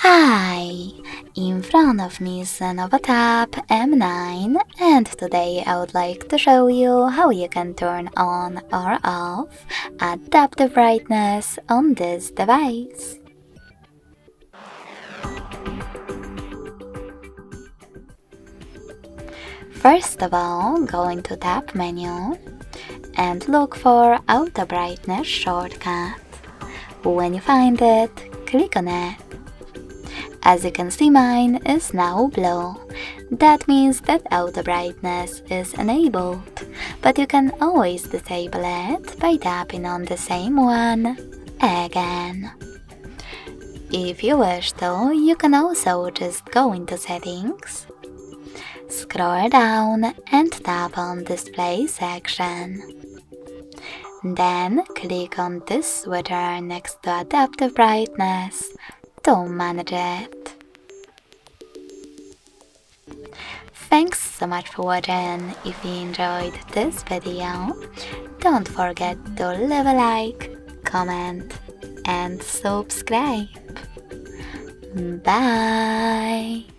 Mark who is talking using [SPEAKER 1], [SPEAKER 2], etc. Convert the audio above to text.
[SPEAKER 1] Hi! In front of me is LENOVO TAB M9 and today I would like to show you how you can turn on or off adaptive brightness on this device. First of all, go into Tab menu and look for Auto Brightness shortcut. When you find it, click on it. As you can see, mine is now blue. That means that auto brightness is enabled, but you can always disable it by tapping on the same one again. If you wish to, you can also just go into settings, scroll down and tap on display section. Then click on this switcher next to adaptive brightness to manage it. Thanks so much for watching. If you enjoyed this video, don't forget to leave a like, comment and subscribe. Bye!